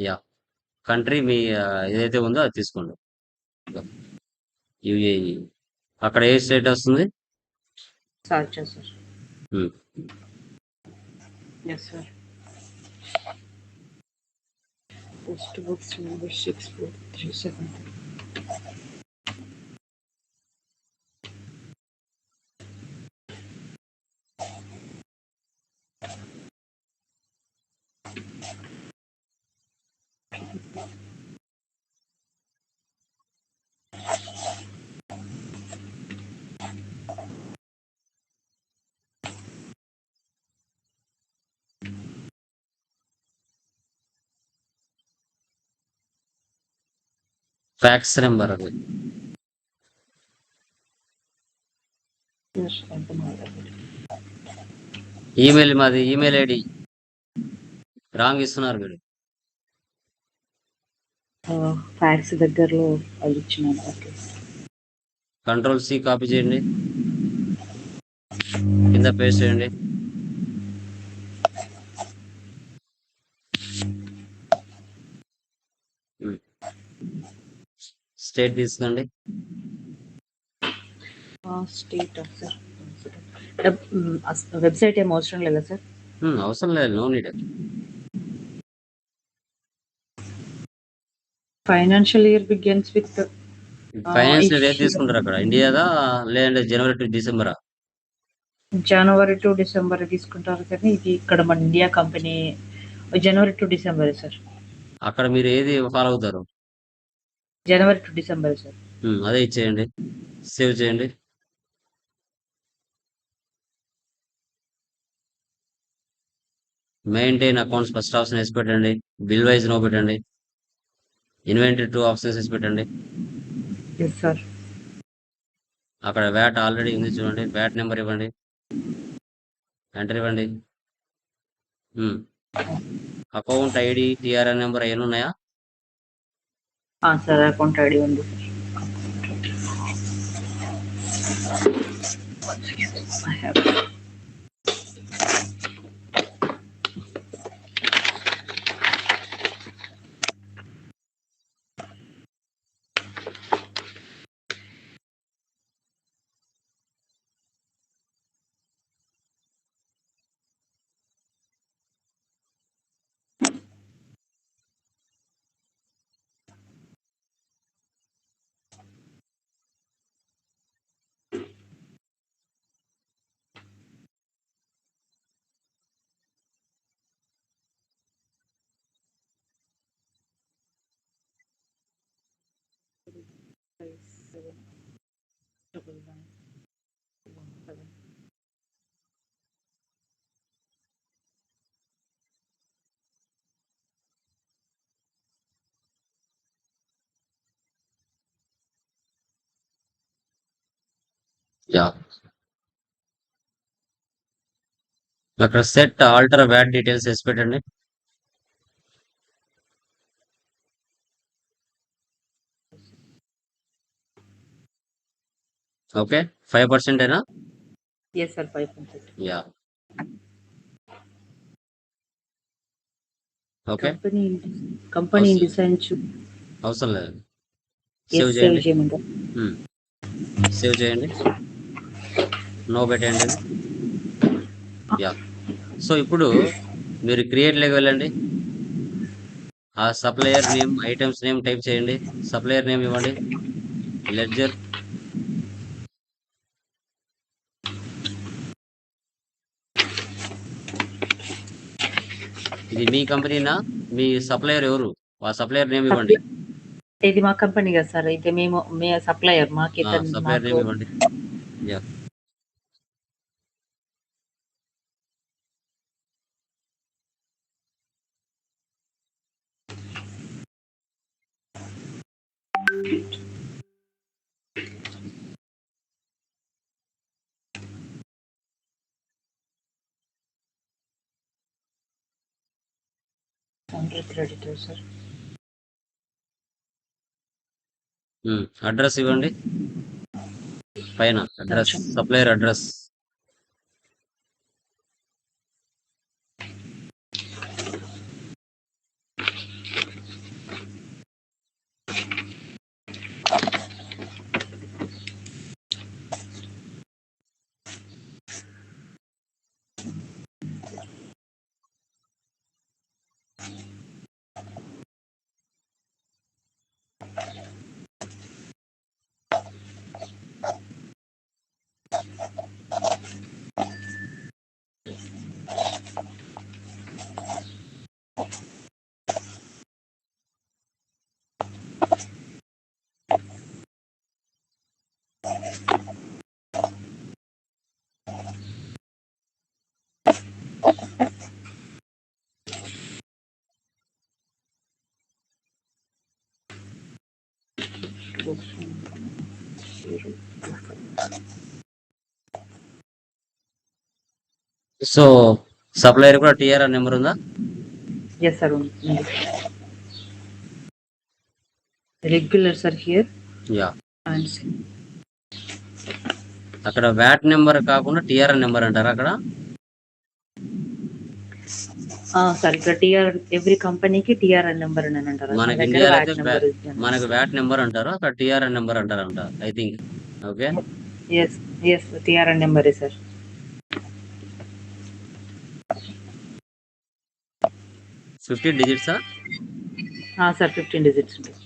Yeah country మీ ఏదైతే ఉందో అది తీసుకోండి. యుఏఈ. అక్కడ ఏ స్టేట్ వస్తుంది? సార్చా sir. Um. Yes sir. Post box number 6437. Fax number అది. ఈమెయిల్ మాది ఈమెయిల్ ఐడి రాంగ్ ఇస్తున్నారు మీరు. ఫ్యాక్స్ దగ్గరలో అది ఇచ్చినాను. ఓకే. కంట్రోల్ సి కాపీ చేయండి, కింద పేస్ట్ చేయండి. స్టేట్ తీసుకోండి. State sir. వెబ్సైట్ ఏం అవసరం లేదా సార్? అవసరం లేదు, no need. Financial year begins with financial ఏది తీసుకుంటారు అక్కడ, ఇండియాదా లేదంటే జనవరి టు డిసెంబరా? జనవరి టు డిసెంబర్ తీసుకుంటారు, కానీ ఇది ఇక్కడ మన ఇండియా కంపెనీ జనవరి టు డిసెంబర్ సార్. అక్కడ మీరు ఏది ఫాలో అవుతారు? జనవరి టు డిసెంబర్ సార్. అదే ఇచ్చేయండి, సేవ్ చేయండి. మెయింటైన్ అకౌంట్స్ ఫస్ట్ ఆప్షన్ వేసి పెట్టండి, బిల్ వైజ్ నో పెట్టండి, ఇన్వెంటరీ 2 ఆప్షన్స్ వేసి పెట్టండి. Yes sir. అక్కడ వ్యాట్ ఆల్రెడీ ఉంది చూడండి, వ్యాట్ నెంబర్ ఇవ్వండి, ఎంటర్ ఇవ్వండి. అకౌంట్ ఐడి, టిఆర్ఎన్ నెంబర్ అవన్నీ ఉన్నాయా? సార్ అకౌంట్ ఐడి ఉంది సార్. యా. అక్కడ సెట్ ఆల్టర్ వ్యాట్ డీటెయిల్స్ వేసి పెట్టండి. ఓకే, 5% ఏనా? Yes sir, 5%. Yeah. Okay, company design అవసరం లేదు, సేవ్ సేవ్ చేయండి. చేయమంటారు. సేవ్ చేయండి, నో పెట్టండి. యా. సో ఇప్పుడు మీరు క్రియేట్ లేక వెళ్ళండి, ఆ supplier name, items name type చేయండి, సప్లయర్ నేమ్ ఇవ్వండి, లెడ్జర్. ఇది మీ కంపెనీనా? మీ సప్లయర్ ఎవరు? ఆ సప్లయర్ నేమ్ ఇవ్వండి. ఇది మా కంపెనీ కదా సార్, అయితే మేము సప్లయర్ మాకు సప్లయర్ నేమ్ ఇవ్వండి. యా. Creditor sir. అడ్రస్ ఇవ్వండి, పైన address, supplier address. So supplier కూడా టీఆర్ఆర్ నెంబర్ ఉందా? ఎస్ సార్ ఉంది. Regular sir here yeah. And అక్కడ వ్యాట్ నెంబర్ కాకుండా టీఆర్ఆర్ నెంబర్ అంటారా అక్కడ? సార్ ఇక్కడ టీఆర్ ఎవ్రీ కంపెనీకి టీఆర్ఆర్ నెంబర్ అని అంటారు. మా మనకి దగ్గర ఇండియాలో వ్యాట్ అయితే నెంబర్ మనకు వ్యాట్ నెంబర్ అంటారు, అక్కడ టీఆర్ఆర్ నెంబర్ అంటారంట I think. Okay. Yes yes TRR నెంబరే సార్. 15 డిజిట్సా? సార్ 15 డిజిట్స్ ఉంటాయి.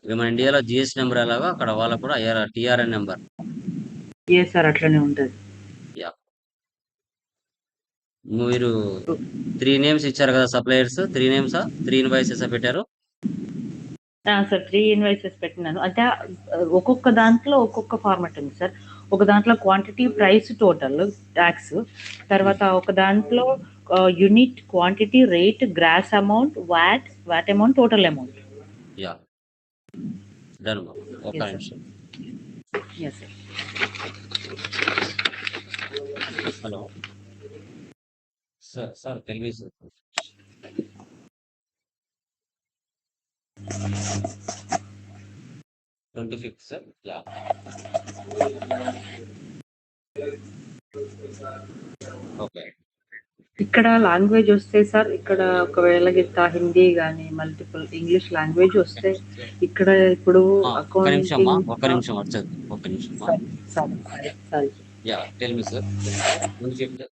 ఇక మన ఇండియాలో జిఎస్ నెంబర్ ఎలాగో అక్కడ వాళ్ళకు కూడా టీఆర్ఎన్ నెంబర్. ఏ సార్ అట్లనే ఉంటుంది. యా. మీరు 3 నేమ్స్ ఇచ్చారు కదా సప్లయర్స్, 3 నేమ్సా 3 ఇన్వాయిసెస్ పెట్టారు? సార్ 3 ఇన్వాయిసెస్ పెట్టినాను. అంటే ఒక్కొక్క దాంట్లో ఒక్కొక్క ఫార్మాట్ ఉంది సార్. ఒక దాంట్లో క్వాంటిటీ, ప్రైస్, టోటల్, ట్యాక్స్, తర్వాత ఒక దాంట్లో unit, quantity, rate, gross amount, VAT amount, total amount. Ya done. ఒక Yes, sir. నిమిషం. Yes sir. Hello sir. Sir తెలివి sir. Twenty fifth sir. Ya. Okay. ఇక్కడ లాంగ్వేజ్ వస్తే సార్, ఇక్కడ ఒకవేళ గిట్ట హిందీ కానీ మల్టిపుల్ ఇంగ్లీష్ లాంగ్వేజ్ వస్తే ఇక్కడ ఇప్పుడు ఒక్క నిమిషం అమ్మా, అకౌంటింగ్. ఒక్క నిమిషం వచ్చేది, ఒక్క నిమిషం. Sorry. Ya tell me sir. ముందు చెప్తే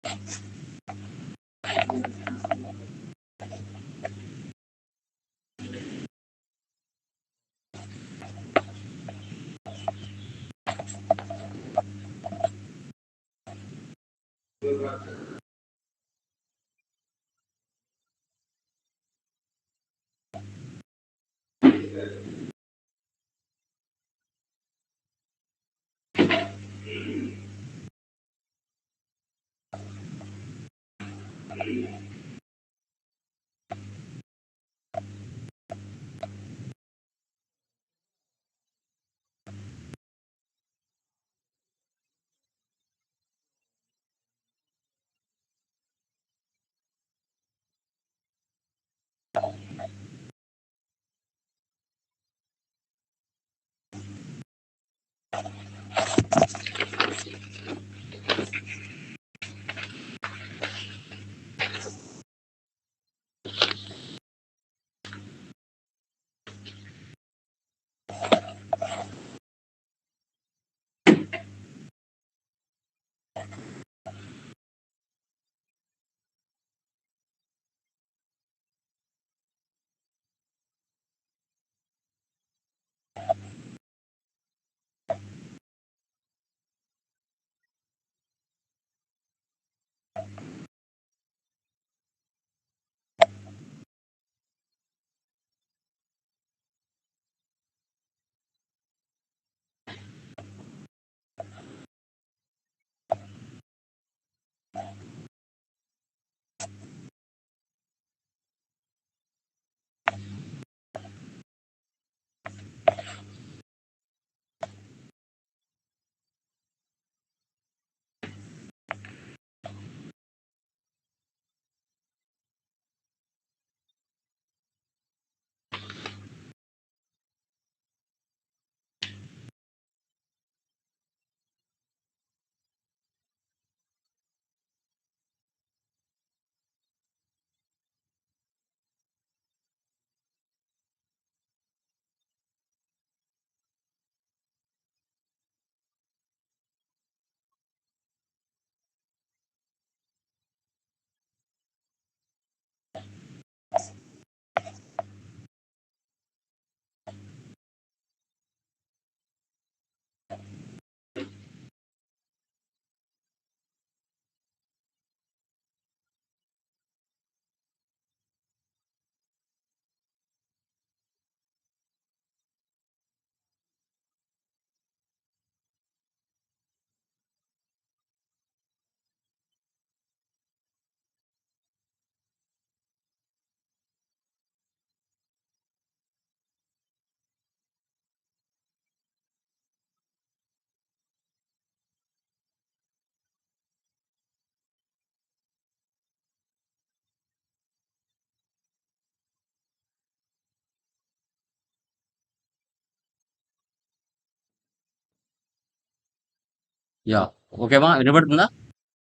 యా ఓకేమా, వినపడుతుందా?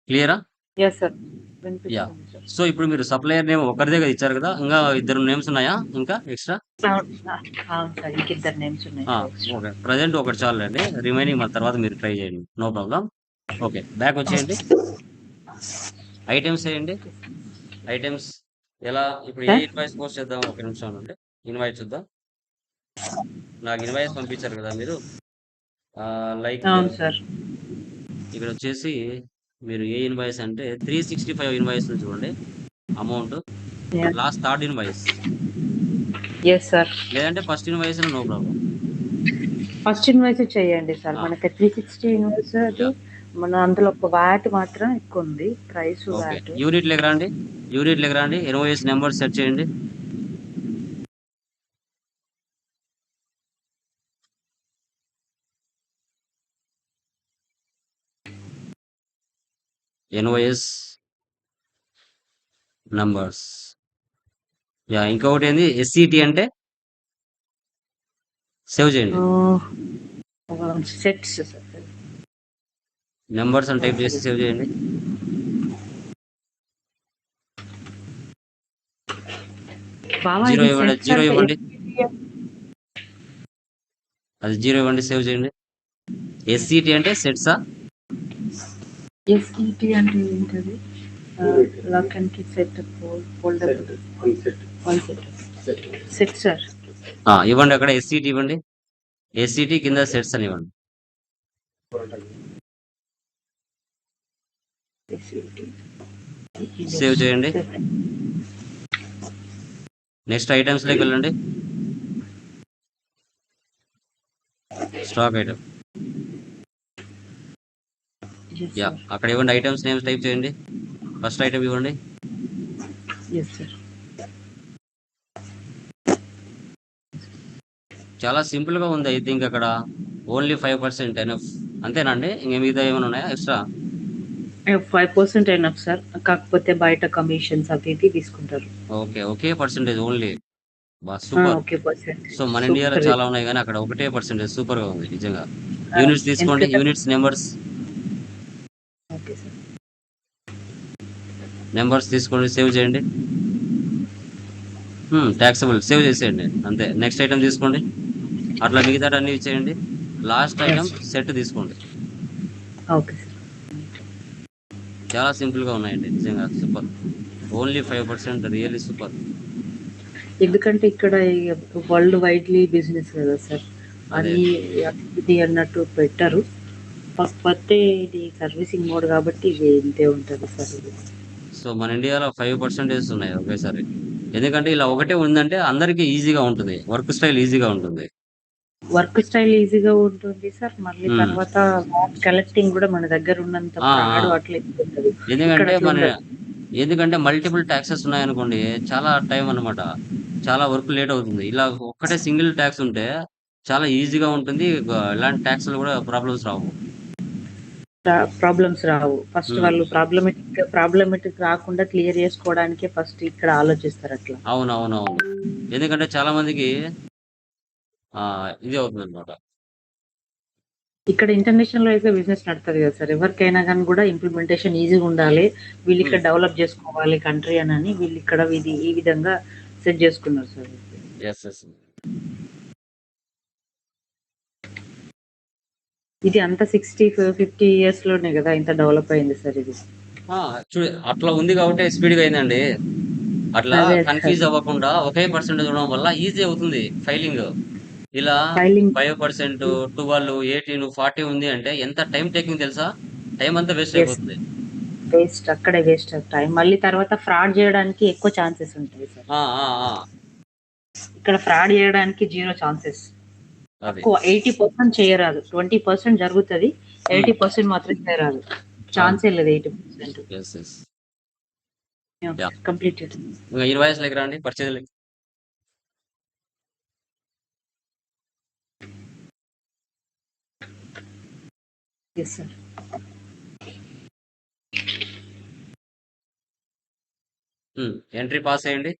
క్లియరా? Yes sir, ya. వినిపిస్తుంది సార్. సో ఇప్పుడు మీరు సప్లయర్ నేమ్ ఒకరిదే కదా ఇచ్చారు కదా, ఇంకా ఇద్దరు నేమ్స్ ఉన్నాయా ఇంకా ఎక్స్ట్రా? అవును అవును సార్, ఇంకిద్దరు నేమ్స్ ఉన్నాయి సార్ ఎక్స్ట్రా. ఓకే, ప్రజెంట్ ఒకటి చాలండి, రిమైనింగ్ మన తర్వాత మీరు ట్రై చేయండి, నో ప్రాబ్లం. ఓకే, బ్యాక్ వచ్చేయండి, ఐటమ్స్ వేయండి. ఐటమ్స్ ఎలా ఇప్పుడు ఏ సార్ ఇన్వాయిస్ పోస్ట్ చేద్దాం, ఒక నిమిషం అంటే ఇన్వాయిస్ చూద్దాం. నాకు ఇన్వాయిస్ పంపించారు కదా మీరు, లైక్ అవును సార్. ఇక్కడ వచ్చేసి మీరు ఏ ఇన్వాయిస్ అంటే 365 ఇన్వాయిస్ చూడండి amount, last third invoice, yes sir. లేదంటే first invoice no problem. First invoice చేయండి సార్, మనకి 360 ఇన్వాయిస్ అది. యా మన అందులో ఒక వ్యాట్ మాత్రం ఎక్కువ ఉంది, ప్రైస్ ఓకే, వ్యాట్. యూనిట్ లెక్క రండి, యూనిట్ లెక్క రండి, ఇన్వాయిస్ నెంబర్ సెట్ చేయండి. Invoice numbers. యా ఇంకొకటి ఏంది ఎస్సిటి అంటే సేవ్ చేయండి, సెట్స్ సార్. నెంబర్స్ అని టైప్ చేసి సేవ్ చేయండి. బాబా జీరో ఇది ఇవ్వండి, సెట్స్ జీరో అంటే ఇవ్వండి, అది జీరో ఇవ్వండి, సేవ్ చేయండి. ఎస్సిటి అంటే సెట్సా? ఎస్ఈటి అంటే ఏంటది? Lock and key set folder one set set sir. ఇవ్వండి, అక్కడ ఎస్సిటి ఇవ్వండి, ఎస్సిటి కింద సెట్స్ అని ఇవ్వండి. సేవ్ చేయండి. నెక్స్ట్ ఐటమ్స్ లోకి వెళ్ళండి, స్టాక్ ఐటమ్. యా అక్కడ ఇవ్వండి, ఐటమ్స్ నేమ్స్ టైప్ చేయండి, ఫస్ట్ ఐటమ్ ఇవ్వండి. Yes sir. చాలా సింపుల్ గా ఉంది, ఐ థింక్ అక్కడ ఓన్లీ 5% ఎనఫ్, అంతేనండి? ఇంక మిగతా ఏమైనా ఉన్నాయా ఎక్స్ట్రా? 5% ఎనఫ్ సార్, కాకపోతే బయట కమిషన్స్ అవి ఇవి తీసుకుంటారు. ఓకే, ఒకే పర్సెంటేజ్ ఓన్లీ, బా సూపర్. Okay percent. సో మన ఇండియాలో సూపర్. చాలా ఉన్నాయి కానీ అక్కడ ఒకటే పర్సెంటేజ్, సూపర్ గా ఉంది నిజంగా. యూనిట్స్ తీసుకోండి, ఎందుకంటే units numbers, okay sir. Numbers తీసుకోండి, సేవ్ చేయండి. ట్యాక్సబుల్ సేవ్ చేసేయండి, అంతే. నెక్స్ట్ ఐటమ్ తీసుకోండి, అట్లా మిగతా అన్ని ఇచ్చేయండి. లాస్ట్ ఐటమ్ సెట్ తీసుకోండి. Okay sir. చాలా సింపుల్ గా ఉన్నాయండి నిజంగా, సూపర్. Only 5%, really super. ఎందుకంటే ఇక్కడ వరల్డ్ వైడ్లీ బిజినెస్ కదా సార్, అదే అన్ని ఇది అన్నట్టు పెట్టరు. కాకపోతే ఇది సర్వీసింగ్ మోడ్ కాబట్టి ఇది ఇంతే ఉంటుంది సార్ ఇది. సో మన ఇండియాలో 5% ఉన్నాయి ఒకేసారి, ఎందుకంటే ఇలా ఒకటే ఉందంటే అందరికీ ఈజీగా ఉంటుంది, వర్క్ స్టైల్ ఈజీగా ఉంటుంది. వర్క్ స్టైల్ ఈజీగా ఉంటుంది సార్, మళ్ళీ ఉమ్, తర్వాత కలెక్టింగ్ కూడా మన దగ్గర ఉన్నంత ఆ, ఆ. ఫ్రాడ్ అట్లా ఉంటుంది. ఇక్కడ ఎందుకంటే అట్లా మన ఉండదు. ఎందుకంటే మల్టిపుల్ ట్యాక్సెస్ ఉన్నాయనుకోండి, చాలా టైం అన్నమాట, చాలా వర్క్ లేట్ అవుతుంది. ఇలా ఒక్కటే సింగిల్ ట్యాక్స్ ఉంటే చాలా ఈజీగా ఉంటుంది, ఇలాంటి ట్యాక్స్లు కూడా ప్రాబ్లమ్స్ రావు. ప్రాబ్లమ్స్ రావు. ఫస్ట్ ఉమ్, వాళ్ళు ప్రాబ్లమెటిక్ రాకుండా క్లియర్ చేసుకోవడానికే ఫస్ట్ ఇక్కడ ఆలోచిస్తారు అట్లా. అవునవునవును, ఎందుకంటే చాలా మందికి ఇది అవుతుంది అనమాట. ఇక్కడ ఇంటర్నేషనల్ వైజ్ గా బిజినెస్ నడుతుంది కదా సార్, ఎవరికైనా కానీ కూడా ఇంప్లిమెంటేషన్ ఈజీగా ఉండాలి, వీళ్ళు ఇక్కడ డెవలప్ చేసుకోవాలి కంట్రీ అని వీళ్ళు ఇక్కడ ఇది ఈ విధంగా సెట్ చేసుకున్నారు సార్. Yes yes. ఇది అంతా 50 ఇయర్స్ లోనే కదా ఇంత డెవలప్ అయింది సార్ ఇది. చూడు, అట్లా ఉంది కాబట్టి స్పీడ్ గా అయిందండి. అట్లా అదే సార్. కన్ఫ్యూజ్ అవ్వకుండా ఒకే పర్సెంటేజ్ ఉండడం వల్ల ఈజీ అవుతుంది ఫైలింగ్. ఇలా ఫైలింగ్ 5%, 12, 18, 40 ఉంది అంటే ఎంత టైం టేకింగ్ తెలుసా? టైం అంతా వేస్ట్ ఎస్, అయిపోతుంది. వేస్ట్, అక్కడే వేస్ట్ టైం. మళ్ళీ తర్వాత ఫ్రాడ్ చేయడానికి ఎక్కువ ఛాన్సెస్ ఉంటాయి సార్. ఆ ఆ ఆ ఇక్కడ ఫ్రాడ్ చేయడానికి జీరో ఛాన్సెస్. అది తక్కువ 80% చేయరాదు, 20% జరుగుతుంది, 80% మాత్రం చేయరాదు. ఛాన్సే లేదు 80%. Yes yes. Yeah completed. ఇంకా ఇన్వాయిస్ లెక్క రండి, పర్చేజ్ లెక్క. Yes sir. ఎంట్రీ పాస్ చేయండి.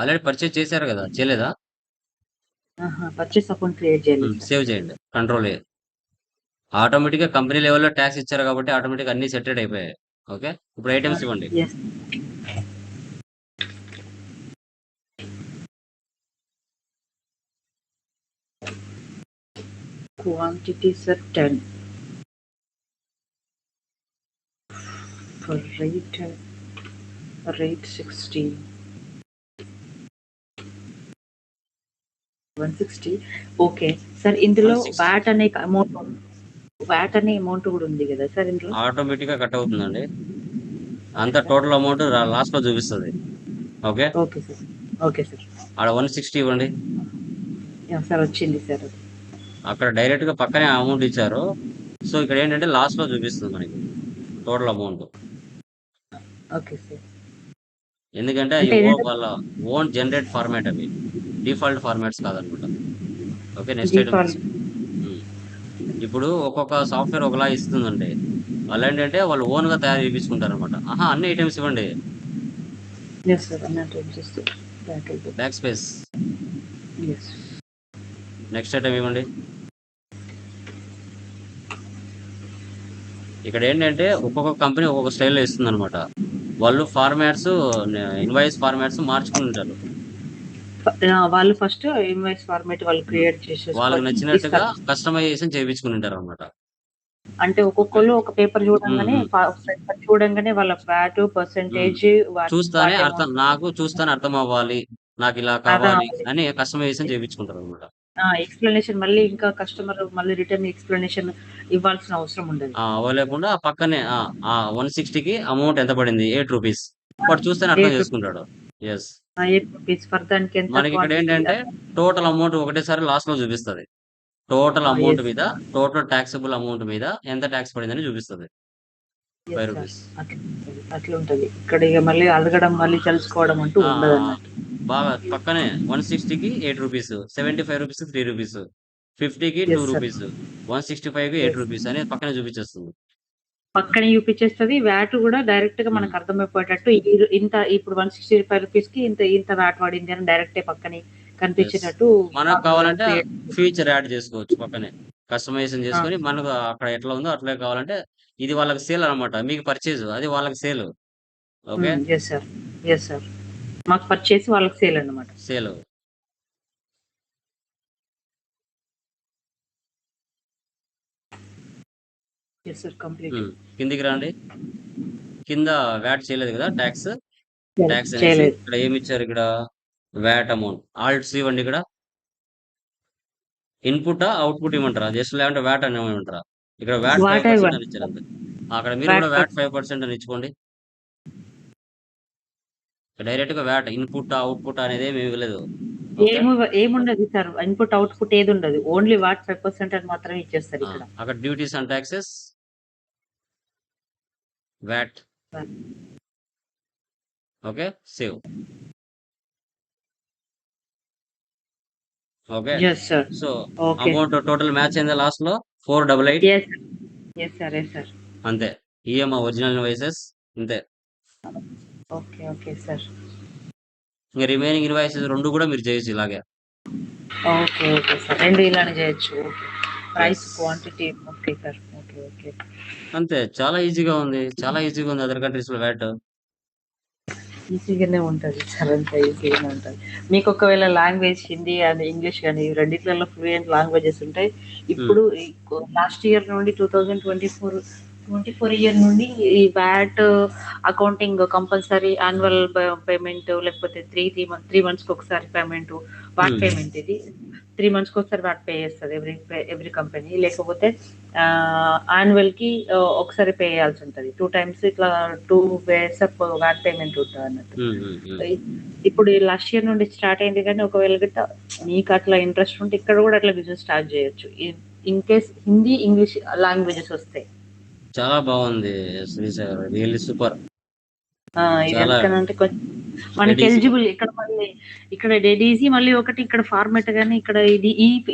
ఆల్రెడీ పర్చేజ్ చేశారు కదా, చేయలేదా? పర్చేస్ అకౌంట్ క్రియేట్ చేయలేదు సార్. సేవ్ చేయండి, కంట్రోల్ ఏ. ఆటోమేటిక్గా కంపెనీ లెవెల్లో ట్యాక్స్ ఇచ్చారు కాబట్టి ఆటోమేటిక్గా అన్ని సెటెడ్ అయిపోయాయి. ఓకే, ఇప్పుడు ఐటమ్స్ ఇవ్వండి. Yes. Quantity sir 10. For rate 60. 160. Okay sir, ఇందులో 160 వ్యాట్ అనే అమౌంట్ కూడా ఉంది కదా సార్ ఇందులో? ఆటోమేటిక్గా కట్ అవుతుందండి. అంత టోటల్ అమౌంట్ లాస్ట్ లో చూపిస్తుంది. Okay, okay sir. Okay sir. ఆడ 160 ఇవ్వండి. సార్ వచ్చింది సార్ అది. అక్కడ డైరెక్ట్ గా పక్కనే అమౌంట్ ఇచ్చారు. సో ఇక్కడ ఏంటంటే లాస్ట్ లో చూపిస్తుంది మనకి టోటల్ అమౌంట్. Okay sir. ఎందుకంటే అది అంటే ఏంటంటే వాళ్ళ ఓన్ జనరేట్ ఫార్మాట్, అవి డిఫాల్ట్ ఫార్మాట్స్ కాదనమాట. Okay, next item default. ఇప్పుడు ఒక్కొక్క సాఫ్ట్వేర్ ఒకలా ఇస్తుందండి. వాళ్ళు ఏంటంటే వాళ్ళు ఓన్ గా తయారు చేయించుకుంటారు అనమాట. అన్ని ఐటమ్స్ ఇవ్వండి. ఎస్ సార్, అన్నట్టు చేస్తే backspace. Yes. Next item ఇవ్వండి. ఇక్కడ ఏంటంటే ఒక్కొక్క కంపెనీ ఒక్కొక్క స్టైల్లో ఇస్తుంది అనమాట. వాళ్ళు ఫార్మాట్స్, ఇన్వాయిస్ ఫార్మాట్స్ మార్చుకుని ఉంటారు. వాళ్ళు ఫస్ట్ ఇన్వాయిస్ ఫార్మాట్ వాళ్ళు క్రియేట్ వాళ్ళకి చేసేసుకొని నచ్చినట్టుగా ఇస్తారు. కస్టమైజేషన్ చేయించుకుని ఉంటారు అనమాట. అంటే ఒక్కొక్కరు ఒక పేపర్ చూడంగానే వాళ్ళ వ్యాట్ పర్సెంటేజ్ చూస్తానే అర్థం అవ్వాలి, నాకు ఇలా కావాలి అని కస్టమైజేషన్ చేయించుకుంటారు అనమాట. ఎక్స్ప్లెనేషన్ మళ్ళీ ఇంకా కస్టమర్ మళ్ళీ రిటర్న్ ఎక్స్ప్లెనేషన్ ఇవ్వాల్సిన అవసరం ఉండదు. అవ్వలేకుండా పక్కనే 160కి అమౌంట్ ఎంత పడింది, 8 రూపీస్, వాడు చూస్తేనే అర్థం చేసుకుంటాడు. ఎస్, 8 రూపీస్ ఫర్ దానికి ఎంత మనకి ఇక్కడ ఏంటంటే టోటల్ అమౌంట్ ఒకటేసారి లాస్ట్ లో చూపిస్తుంది. టోటల్ అమౌంట్ మీద, టోటల్ ట్యాక్సబుల్ అమౌంట్ మీద ఎంత ట్యాక్స్ పడిందని చూపిస్తుంది. 5 రూపీస్. అట్లా ఉంటది. ఇక్కడ ఇక మళ్ళీ అడగడం మళ్ళీ తెలుసుకోవడం అంటూ ఉండదు అన్నట్టు. బాగా పక్కనే 160కి 8 రూపీస్, 75 రూపీస్ 3 రూపీస్, 50కి 2 రూపీస్, 165కి 8 రూపీస్ అనేది పక్కనే చూపించేస్తుంది. పక్కనే చూపించేస్తుంది. వ్యాట్ కూడా డైరెక్ట్ గా మనకు అర్థమైపోయేటట్టు ఇంత ఇప్పుడు 165 రూపీస్ కి ఇంత వ్యాట్ పడింది అని డైరెక్ట్ పక్కనే కనిపించేటట్టు మనకు కావాలంటే ఫీచర్ యాడ్ చేసుకోవచ్చు పక్కనే, కస్టమైజేషన్ చేసుకొని మనకు అక్కడ ఎట్లా ఉందో అట్లే కావాలంటే. ఇది వాళ్ళకి సేల్ అనమాట, మీకు పర్చేజ్, అది వాళ్ళకి sale. Okay, yes sir. Yes sir, మాకు పర్చేస్ వాళ్ళకి సేల్ అన్నమాట. సేల్. Yes sir, complete. కిందికి రండి. కింద వ్యాట్ చేయలేదు కదా, ట్యాక్స్ అనేసి చేయలేదు. ఇక్కడ ఏమి ఇచ్చారు, ఇక్కడ వ్యాట్ అమౌంట్. ఆల్ట్ సి ఇవ్వండి. ఇక్కడ ఇన్పుట్ అవుట్పుట్ ఇవ్వమంటారా, జస్ట్ లేదంటే వ్యాట్ అని ఇవ్వమంటారా? ఇక్కడ వ్యాట్ 5% అని ఇచ్చారు అంతే. అక్కడ మీరు కూడా వ్యాట్ 5% అని ఇచ్చుకోండి. డైరెక్ట్ గా వ్యాట్ ఇన్పుట్ అవుట్పుట్ అనేది ఏమి ఇవ్వలేదు. ఏముండదు సార్, ఇన్పుట్ అవుట్పుట్ ఏది ఉండదు, ఓన్లీ వాట్ 5% అని మాత్రమే ఇచ్చేస్తారు ఇక్కడ. అక్కడ duties and taxes, VAT. Okay, save. Okay, so amount total match అయిందా లాస్ట్ లో 488. Yes sir. ఎస్ సార్, అంతే. ఈఎంఐ ఒరిజినల్ ఇన్వాయిసెస్ అంతే. ఓకే. Okay sir. ఇంకా రిమైనింగ్ ఇన్వాయిసెస్ 2 కూడా మీరు చేయొచ్చు ఇలాగే. ఓకే. ఓకే సార్, 2 ఇలానే చేయొచ్చు. Okay, price quantity. Okay sir. Okay. Okay, అంతే. చాలా ఈజీగా ఉంది, చాలా ఈజీగా ఉంది. అదర్ కంట్రీస్ లో వ్యాట్ ఈజీగానే ఉంటుంది సార్, అంతా ఈజీగానే ఉంటుంది. మీకు ఒకవేళ లాంగ్వేజ్ హిందీ అండ్ ఇంగ్లీష్ కానీ రెండిట్లలో ఫ్లూయెంట్ లాంగ్వేజెస్ ఉంటాయి. ఇప్పుడు లాస్ట్ ఇయర్ నుండి 2024 ఇయర్ నుండి ఈ VAT accounting compulsory annual payment, లేకపోతే 3 మంత్స్కి ఒకసారి పేమెంట్, వాట్ పేమెంట్. ఇది 3 మంత్స్కి ఒకసారి వాట్ పే చేస్తుంది ఎవ్రీ కంపెనీ. లేకపోతే యాన్యువల్కి ఒకసారి పే చేయాల్సి ఉంటుంది. 2 times ఇట్లా 2 ways ఆఫ్ వాట్ పేమెంట్ ఉంటుంది అన్నట్టు. ఇప్పుడు లాస్ట్ ఇయర్ నుండి స్టార్ట్ అయింది. కానీ ఒకవేళ గిట్ట మీకు అట్లా ఇంట్రెస్ట్ ఉంటే ఇక్కడ కూడా అట్లా బిజినెస్ స్టార్ట్ చేయొచ్చు, in case Hindi English languages వస్తాయి. చాలా బాగుంది శ్రీసాగర్, రియల్లీ సూపర్. ఎందుకంటే కొంచెం మనకి ఎలిజిబుల్ ఇక్కడ మళ్ళీ ఇక్కడ డెడీజీ మళ్ళీ ఒకటి ఇక్కడ ఫార్మెట్ కానీ ఇక్కడ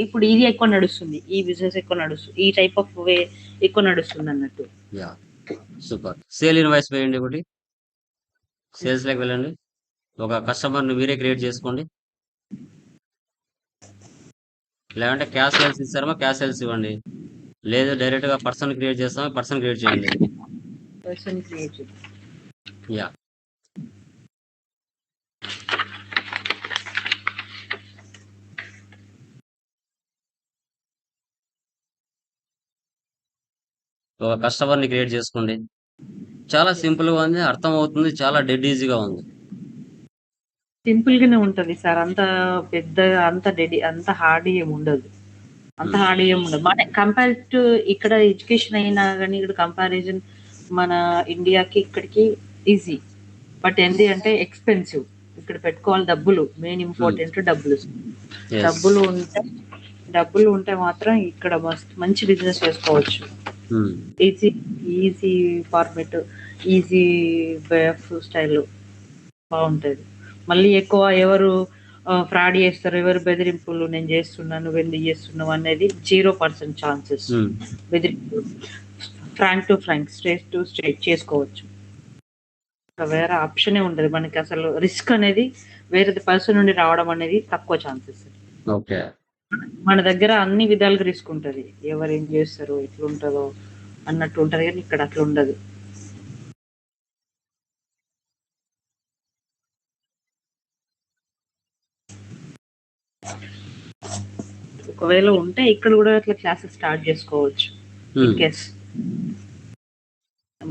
ఇప్పుడు ఇది ఎక్కువ నడుస్తుంది, ఈ బిజినెస్ ఎక్కువ నడుస్తుంది, ఈ టైప్ ఆఫ్ వే ఎక్కువ నడుస్తుంది అన్నట్టు. సూపర్. సేల్ ఇన్వాయిస్ వేయండి, ఒకటి సేల్స్ లోకి వెళ్ళండి. ఒక కస్టమర్ని మీరే క్రియేట్ చేసుకోండి, లేదంటే క్యాష్ సేల్స్ ఇస్తారమో క్యాష్ సేల్స్ ఇవ్వండి, లేదు డైరెక్ట్గా పర్సన్ క్రియేట్ చేస్తామో పర్సన్ క్రియేట్ చేయండి. పర్సన్ క్రియేట్ చేద్దాం. యా ఒక కస్టమర్ని క్రియేట్ చేసుకోండి. చాలా సింపుల్గా ఉంది, అర్థం అవుతుంది, చాలా డెడ్ ఈజీగా ఉంది. సింపుల్ గానే ఉంటది సార్. అంత పెద్ద అంత హార్డ్ ఏం ఉండదు. అంత హార్డ్ ఏం ఉండదు. మన కంపేర్ టు ఇక్కడ ఎడ్యుకేషన్ అయినా గానీ ఇక్కడ కంపారిజన్ మన ఇండియాకి ఇక్కడికి ఈజీ. బట్ ఏంటి అంటే ఎక్స్‌పెన్సివ్. ఇక్కడ పెట్టుకోవాలి డబ్బులు. మెయిన్ ఇంపార్టెంట్ డబ్బులు. Yes. డబ్బులు ఉంటే మాత్రం ఇక్కడ మంచి బిజినెస్ చేసుకోవచ్చు. Easy easy format, easy way of style బాగుంటది. మళ్ళీ ఎక్కువ ఎవరు ఫ్రాడ్ చేస్తారు, ఎవరు బెదిరింపులు నేను చేస్తున్నాను నువ్వు ఎందుకు చేస్తున్నావు అనేది 0% ఛాన్సెస్. బెదిరింపులు frank to frank, straight to straight చేసుకోవచ్చు. వేరే ఆప్షనే ఉండదు మనకి. అసలు రిస్క్ అనేది వేరే పర్సన్ నుండి రావడం అనేది తక్కువ ఛాన్సెస్. ఓకే, మన దగ్గర అన్ని విధాలుగా రిస్క్ ఉంటది. ఎవరు ఏం చేస్తారు ఎట్లుంటుందో అన్నట్టు ఉంటది, కానీ ఇక్కడ అట్లా ఉండదు. ఒకవేళ ఉంటే ఇక్కడ కూడా అట్లా క్లాసెస్ స్టార్ట్ చేసుకోవచ్చు. ఇన్ కేస్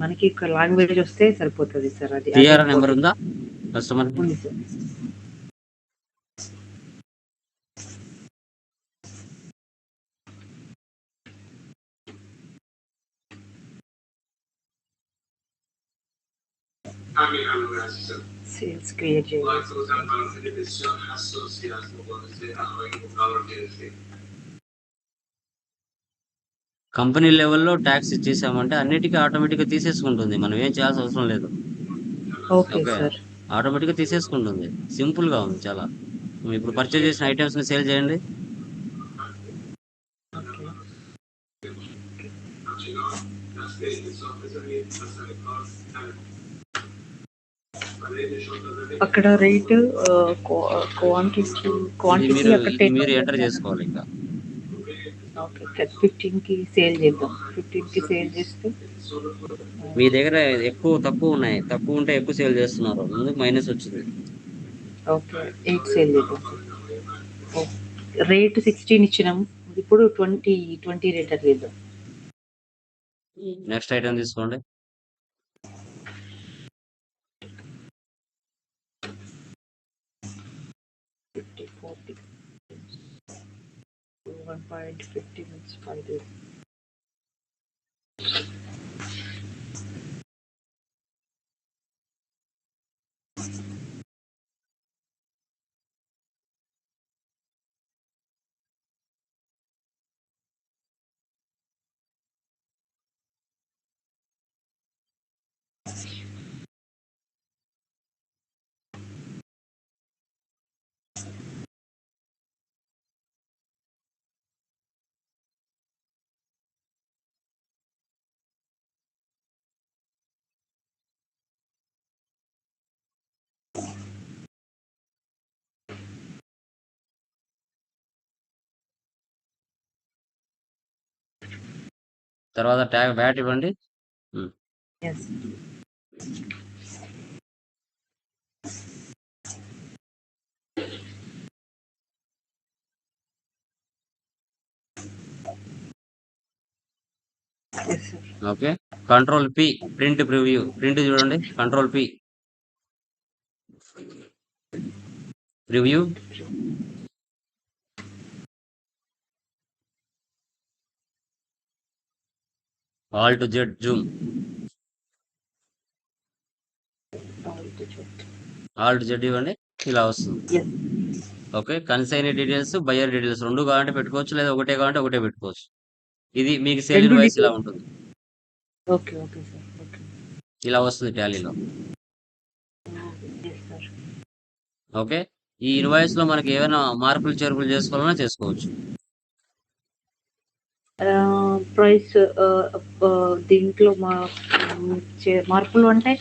మనకి ఇక్కడ లాంగ్వేజ్ వస్తే సరిపోతుంది సార్. అది టిఆర్ నెంబర్ ఉందా కస్టమర్? ఉంది సార్. సేల్స్ క్రియేట్ చేయాలి. కంపెనీ లెవెల్లో ట్యాక్స్ ఇచ్చేసామంటే అన్నిటికీ ఆటోమేటిక్గా తీసేసుకుంటుంది, మనం ఏం చేయాల్సిన అవసరం లేదు. Okay sir. ఆటోమేటిక్గా తీసేసుకుంటుంది, సింపుల్గా ఉంది చాలా. ఇప్పుడు పర్చేజ్ చేసిన ఐటమ్స్ని సేల్ చేయండి. అక్కడ రేట్ క్వాంటిటీ మీరు ఎంటర్ చేసుకోవాలి. ఇంకా ఓకే, 15కి సేల్ చేద్దాం. 15కి సేల్ చేస్తే మీ దగ్గర తక్కువ ఉన్నాయి, తక్కువ ఉంటే ఎక్కువ సేల్ చేస్తున్నారు, ముందుకు మైనస్ వచ్చింది. ఓకే, 8 సేల్ చేద్దాం. రేట్ 16 ఇచ్చినాం, ఇప్పుడు 20 రేట్ అట్లా ఇద్దాం. నెక్స్ట్ ఐటమ్ తీసుకోండి. తర్వాత ట్యాగ్ వ్యాట్ ఇవ్వండి. Okay, control P, print preview. Print చూడండి, control P, preview. Alt Z zoom. Alt Z ఇవ్వండి, ఇలా వస్తుంది. Okay, consign details, buyer details రెండు కావాలంటే పెట్టుకోవచ్చు, లేదా ఒకటే కావాలంటే ఒకటే పెట్టుకోవచ్చు. ఇది మీకు సేల్ ఇన్వాయిస్ ఇలా ఉంటుంది. Okay okay sir. ఓకే, ఇలా వస్తుంది టాలీలో. ఓకే, ఈ ఇన్వాయిస్ లో మనకి ఏమైనా మార్పులు చేర్పులు చేసుకోవాలన్నా చేసుకోవచ్చు. ప్రైస్ దీంట్లో మార్పులు అంటే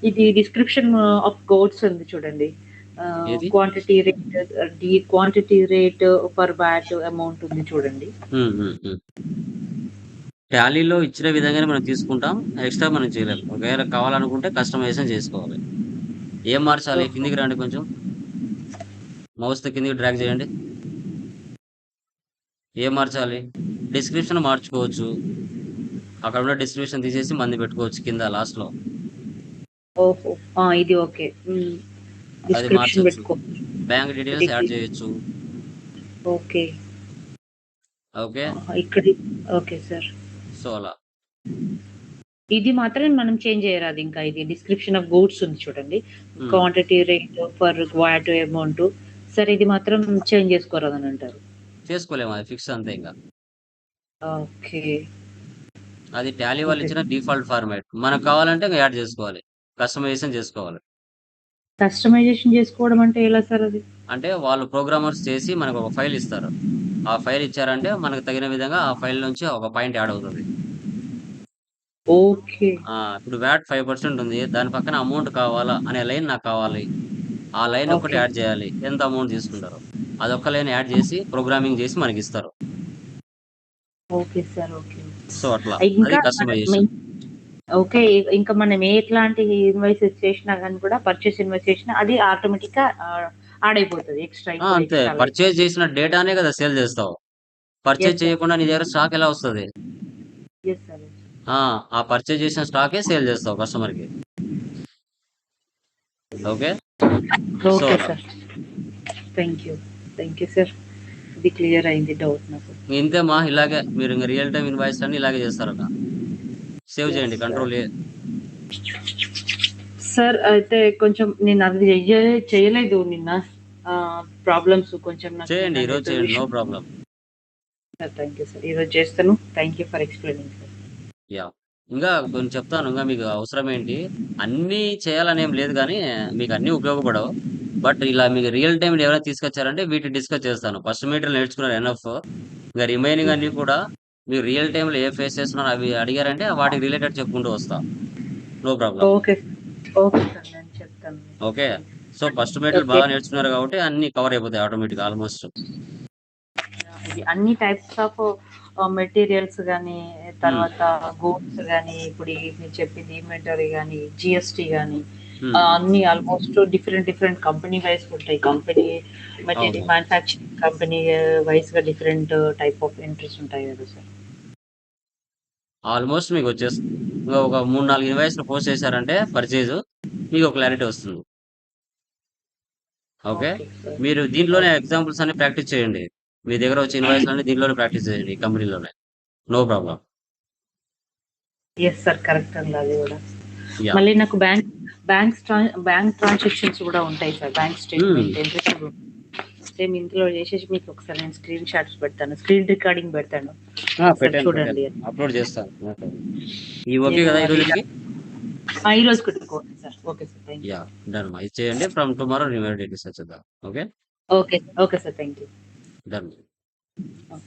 ఇది డిస్క్రిప్షన్ ఆఫ్ గోడ్స్ ఉంది చూడండి. ఏది? Quantity rate per bat amount ఉంది చూడండి. హ్మ్. హ్మ్. హ్మ్. టాలీలో ఇచ్చిన విధంగానే మనం తీసుకుంటాం. ఎక్స్‌ట్రా మనం చేయలేం. ఒకవేళ కావాలనుకుంటే కస్టమైజేషన్ చేసుకోవాలి. ఏం మార్చాలి? ఓహో! కిందికి రండి కొంచెం. మౌస్‌తో కిందికి డ్రాగ్ చేయండి. ఏం మార్చాలి? డిస్క్రిప్షన్ మార్చుకోవచ్చు. అక్కడ ఉన్న డిస్క్రిప్షన్ తీసేసి మనది పెట్టుకోవచ్చు కింద లాస్ట్‌లో. ఓహో! ఇది ఓకే. అది డిస్క్రిప్షన్ మార్చొచ్చు. పెట్టుకోవచ్చు. బ్యాంక్ డీటెయిల్స్ యాడ్ డిగ్రీ చేయొచ్చు. ఓకే. ఓకే. ఇక్కడి ఓకే సార్. సో, అలా. ఇది మాత్రం మనం చేంజ్ చేయరాదు ఇంకా. ఇది డిస్క్రిప్షన్ ఆఫ్ గూడ్స్ ఉంది చూడండి. హ్మ్. Quantity rate for what amount. Sir ఇది మాత్రం చేంజ్ చేసుకోరాదని అంటారు. చేసుకోలేము. అది ఫిక్స్ అంతే ఇంగ. ఓకే. అది టాలీ వాళ్ళు ఓకే. ఇచ్చిన డిఫాల్ట్ ఫార్మాట్. మనకు కావాలంటే ఇంగ యాడ్ చేసుకోవాలి. కస్టమైజేషన్ చేసుకోవాలి. కస్టమైజేషన్ చేసుకోవడం అంటే ఎలా సార్ అది? అంటే వాళ్ళు ప్రోగ్రామర్స్ చేసి మనకు ఒక ఫైల్ ఇస్తారు. ఆ ఫైల్ ఇచ్చారంటే మనకు తగిన విధంగా ఆ ఫైల్ నుంచి ఒక పాయింట్ యాడ్ అవుతది. ఓకే. ఇప్పుడు వాట్ 5% ఉంది. దాని పక్కన అమౌంట్ కావాలా అనే లైన్ నాకు కావాలి. ఆ లైన్ ఒక్కటి ఓకే. యాడ్ చేయాలి. ఎంత అమౌంట్ తీసుకుంటారో. అదొక్క లైన్ యాడ్ చేసి ప్రోగ్రామింగ్ చేసి మనకిస్తారు. Okay sir. ఓకే. సో, అట్లా. అది ఇంకా మనం కస్టమైజేషన్. ఓకే. ఇంకా మనం ఎట్లాంటి ఇన్వాయిసెస్ చేసినా గాని కూడా పర్చేస్ ఇన్వాయిస్ చేసినా అది ఆటోమేటిక్‌గా యాడ్ అయిపోతది. ఎక్స్‌ట్రా ఇంకో అంతే. Extra line. పర్చేజ్ చేసిన డేటానే కదా సేల్ చేస్తావు. Purchase yes sir. చేయకుండా నీ దగ్గర స్టాక్ ఎలా వస్తది? Yes sir. ఆ! ఆ పర్చేజ్ చేసిన స్టాకే సేల్ చేస్తావు కస్టమర్‌కి. ఓకే. సో, ఓకే అలా. Sir. Thank you. Thank you sir. ఇది క్లియర్ అయింది డౌట్ నాకు. ఇంతేమా ఇలాగే మీరు ఇంగ రియల్ టైమ్ ఇన్వాయిస్‌లన్నీ ఇలాగే చేస్తారట. సేవ్ యెస్ చేయండి. సార్. Control A. సార్ అయితే కొంచెం నేను అది చేయలేదు నిన్న. ప్రాబ్లమ్స్ కొంచెం నాకు చేయండి. నిన్న ఈరోజు నెట్ చేయండి. No issue. Problem. Sir thank you sir. ఈరోజు చేస్తాను. Thank you for explaining sir. Yeah! ఇంగా కొన్ని చెప్తాను. ఇంగా మీకు అవసరమేంటి, అన్నీ చేయాలనేం లేదు గానీ, మీకన్నీ ఉపయోగపడవు. బట్ ఇలా మీకు రియల్ టైమ్‌లో ఏమైనా తీసుకొచ్చారంటే వీటిని డిస్కస్ చేస్తాను. ఫస్ట్ మీటర్ నేర్చుకున్నారు ఎనఫ్. ఇంగ రిమైనింగ్ అన్నీ కూడా మీరు రియల్ టైమ్‌లో ఏ ఫేస్ చేస్తున్నారో అవి అడిగారంటే వాటికి రిలేటెడ్ చెప్పుకుంటూ వస్తా. No problem. Okay. Okay sir. నేను చెప్తాను మీకు. Okay. Thank so, you. First మీటర్‌లు ఓకే. బాగా నేర్చుకున్నారు కాబట్టి అన్నీ కవర్ అయిపోతాయి ఆటోమేటిక్‌గా ఆల్‌మోస్ట్. ఇది అన్ని టైప్స్ ఆఫ్ మెటీరియల్స్ గానీ, హ్మ్. తర్వాత గూడ్స్ గానీ, ఇప్పుడు మీరు చెప్పింది ఇన్వెంటరీ గానీ, జీఎస్టీ గానీ, హ్మ్. హ్మ్. అన్నీ ఆల్మోస్ట్ డిఫరెంట్ డిఫరెంట్ కంపెనీ వైస్‌గా ఉంటాయి. కంపెనీ అవును. మ్యానుఫ్యాక్చరింగ్ కంపెనీ వైస్‌గా డిఫరెంట్ టైప్ ఆఫ్ ఎంట్రీస్ ఉంటాయి గదా సార్! ఆల్‌మోస్ట్ మీకొచ్చేస్తుంది. ఇంగ ఒక 3, 4 ఇన్వాయిస్‌లు పోస్ట్ చేశారంటే పర్చేజు మీకో క్లారిటీ వస్తుంది. ఓకే. Okay sir. మీరు దీంట్లోనే ఓకే. ఎగ్జాంపుల్స్ అన్ని ప్రాక్టీస్ చేయండి. మీ దగ్గర వచ్చే ఇన్వాయిస్‌లన్నీ దీంట్లోనే ప్రాక్టీస్ చేయండి. ఈ కంపెనీలోనే. No problem. Yes sir. Correct అండి అది గూడా. యాహ్! మళ్ళీ నాకు బ్యాంక్ ట్రాన్సాక్షన్స్ గూడా ఉంటాయి సార్. బ్యాంక్ హ్మ్. స్టేట్‌మెంట్ ఎంట్రీస్ గూడా సేమ్ ఇందులో చేసేసి మీకు ఒకసారి నేను స్క్రీన్ షాట్స్ పెడతాను. స్క్రీన్ రికార్డింగ్ పెడతాను. ఒకసారి పెట్టండి. పెట్టండి. చూడండి. అప్‌లోడ్ చేస్తాను. No problem. ఇవి ఓకే నేను గదా! ఈ అది రోజుటికి? ఈరోజు పెట్టుకోండి sir. Okay sir. Thank you. Yeah! Done మా. ఇది చేయండి. ఫ్రమ్ టుమారో రిమైనింగ్ డిస్కస్ చేద్దాం. Okay. Okay. Okay sir. Thank you. Done. Okay.